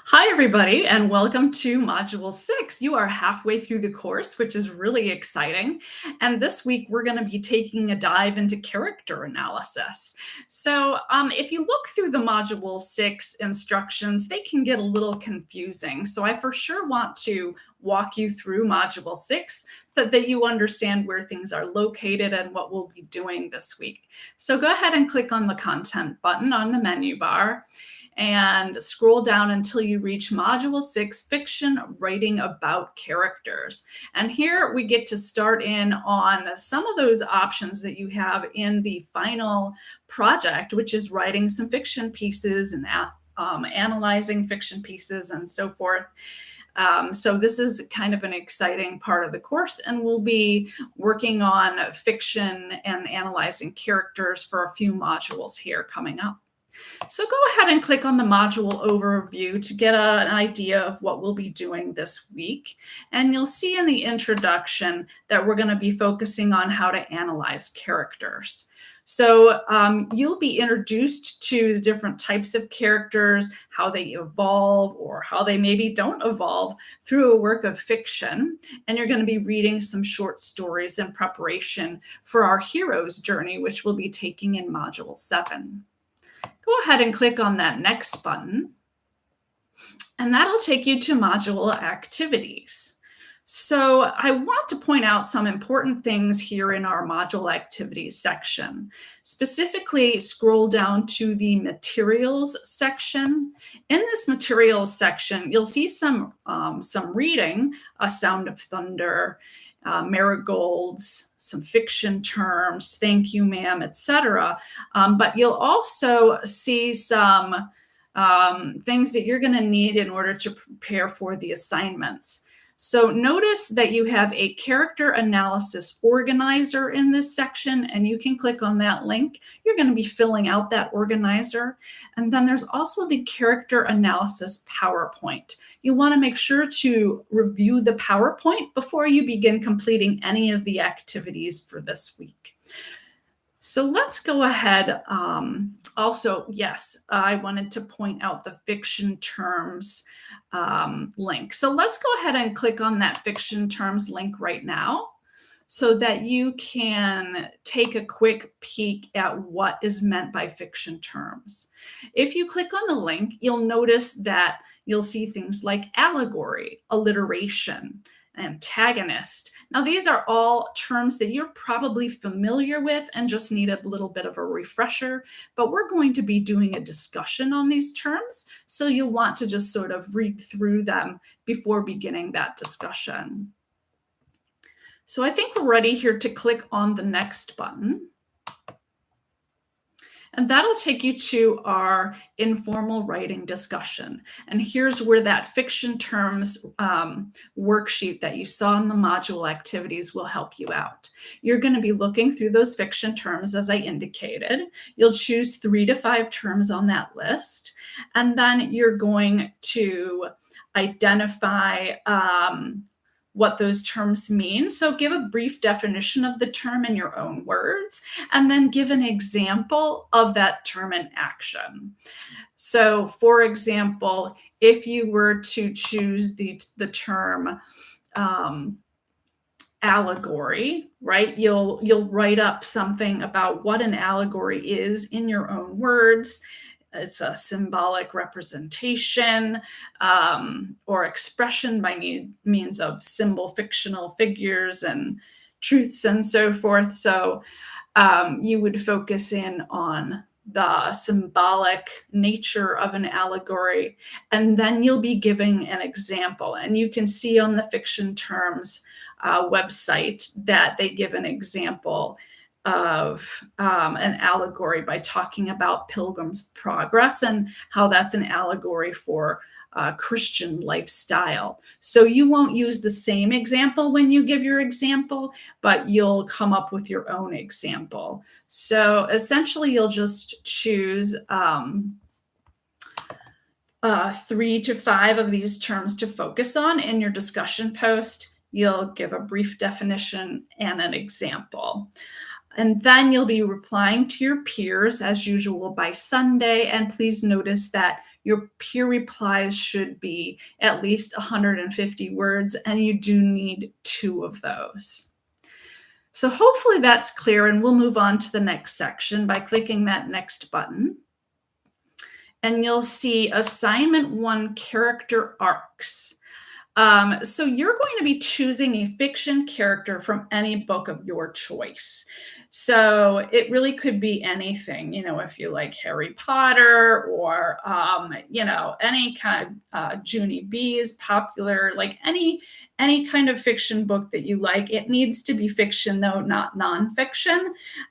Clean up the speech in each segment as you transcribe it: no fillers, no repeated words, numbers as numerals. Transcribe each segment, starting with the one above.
Hi, everybody, and welcome to Module 6. You are halfway through the course, which is really exciting. And this week, we're going to be taking a dive into character analysis. If you look through the Module 6 instructions, they can get a little confusing. So, I for sure want to walk you through Module 6 so that you understand where things are located and what we'll be doing this week. So, go ahead and click on the Content button on the menu bar and scroll down until you reach Module 6, Fiction, Writing About Characters. And here we get to start in on some of those options that you have in the final project, which is writing some fiction pieces and analyzing fiction pieces and so forth. So this is kind of an exciting part of the course, and we'll be working on fiction and analyzing characters for a few modules here coming up. So go ahead and click on the module overview to get an idea of what we'll be doing this week. And you'll see in the introduction that we're going to be focusing on how to analyze characters. So you'll be introduced to the different types of characters, how they evolve or how they maybe don't evolve through a work of fiction. And you're going to be reading some short stories in preparation for our hero's journey, which we'll be taking in Module 7. Go ahead and click on that next button, and that'll take you to module activities. So I want to point out some important things here in our module activities section. Specifically, scroll down to the materials section. In this materials section, you'll see some reading, A Sound of Thunder, marigolds, some fiction terms, thank you, ma'am, etc. But you'll also see some things that you're going to need in order to prepare for the assignments. So notice that you have a character analysis organizer in this section, and you can click on that link. You're going to be filling out that organizer. And then there's also the character analysis PowerPoint. You want to make sure to review the PowerPoint before you begin completing any of the activities for this week. So let's go ahead. Also, yes, I wanted to point out the fiction terms link. So let's go ahead and click on that fiction terms link right now so that you can take a quick peek at what is meant by fiction terms. If you click on the link, you'll notice that you'll see things like allegory, alliteration, antagonist. Now, these are all terms that you're probably familiar with and just need a little bit of a refresher, but we're going to be doing a discussion on these terms, so you'll want to just sort of read through them before beginning that discussion. So I think we're ready here to click on the next button. And that'll take you to our informal writing discussion. And here's where that fiction terms worksheet that you saw in the module activities will help you out. You're going to be looking through those fiction terms as I indicated. You'll choose 3 to 5 terms on that list. And then you're going to identify what those terms mean. So give a brief definition of the term in your own words, and then give an example of that term in action. So for example, if you were to choose the term allegory, right? You'll write up something about what an allegory is in your own words. It's a symbolic representation or expression by means of symbol fictional figures and truths and so forth. So you would focus in on the symbolic nature of an allegory, and then you'll be giving an example. And you can see on the fiction terms website that they give an example of an allegory by talking about Pilgrim's Progress and how that's an allegory for Christian lifestyle. So you won't use the same example when you give your example, but you'll come up with your own example. So essentially, you'll just choose 3 to 5 of these terms to focus on in your discussion post. You'll give a brief definition and an example. And then you'll be replying to your peers as usual by Sunday. And please notice that Your peer replies should be at least 150 words, and you do need 2 of those. So hopefully that's clear, and we'll move on to the next section by clicking that next button. And you'll see assignment 1 character arcs. So you're going to be choosing a fiction character from any book of your choice. So it really could be anything, if you like Harry Potter or, any kind Junie B is popular, like any kind of fiction book that you like. It needs to be fiction, though, not nonfiction.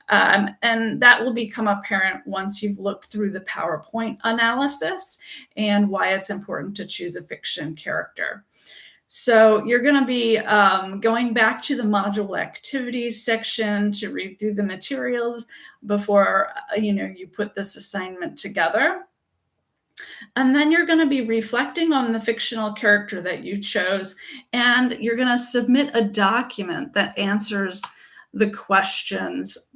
And that will become apparent once you've looked through the PowerPoint analysis and why it's important to choose a fiction character. So you're going to be going back to the module activities section to read through the materials before you put this assignment together. And then you're going to be reflecting on the fictional character that you chose, and you're going to submit a document that answers the questions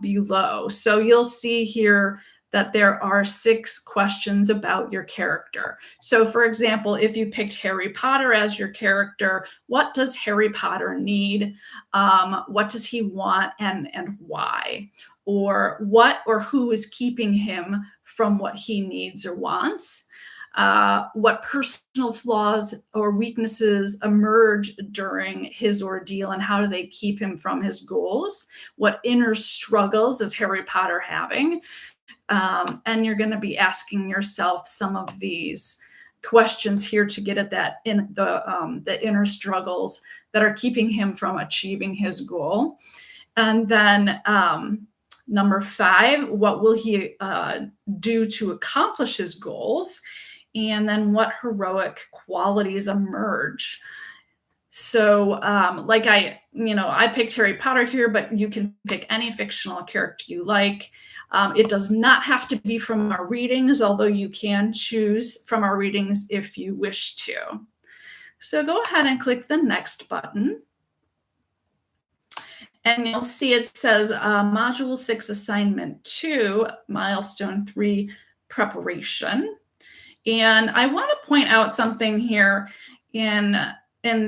below. So you'll see here that there are 6 questions about your character. So for example, if you picked Harry Potter as your character, what does Harry Potter need? What does he want, and why? Or what or who is keeping him from what he needs or wants? What personal flaws or weaknesses emerge during his ordeal, and how do they keep him from his goals? What inner struggles is Harry Potter having? And you're going to be asking yourself some of these questions here to get at that in the inner struggles that are keeping him from achieving his goal. And then number 5, what will he do to accomplish his goals? And then what heroic qualities emerge? So I picked Harry Potter here, but you can pick any fictional character you like. It does not have to be from our readings, although you can choose from our readings if you wish to. So go ahead and click the next button. And you'll see it says Module 6 Assignment 2, Milestone 3 Preparation. And I want to point out something here in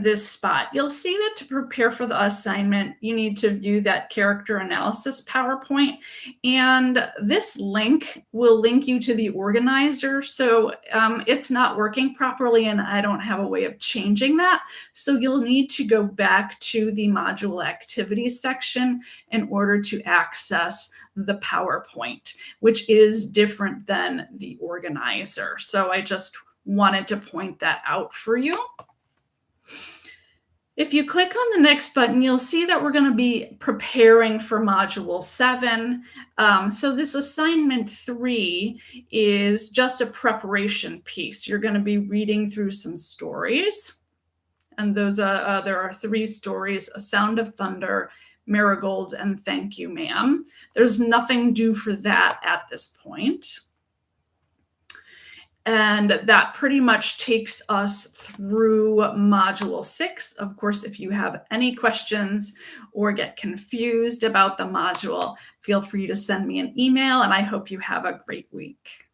this spot. You'll see that to prepare for the assignment, you need to view that character analysis PowerPoint. And this link will link you to the organizer. So it's not working properly, and I don't have a way of changing that. So you'll need to go back to the module activities section in order to access the PowerPoint, which is different than the organizer. So I just wanted to point that out for you. If you click on the next button, you'll see that we're going to be preparing for Module 7. So this assignment 3 is just a preparation piece. You're going to be reading through some stories. And those there are 3 stories: A Sound of Thunder, Marigold, and Thank You, Ma'am. There's nothing due for that at this point. And that pretty much takes us through Module 6. Of course, if you have any questions or get confused about the module, feel free to send me an email, and I hope you have a great week.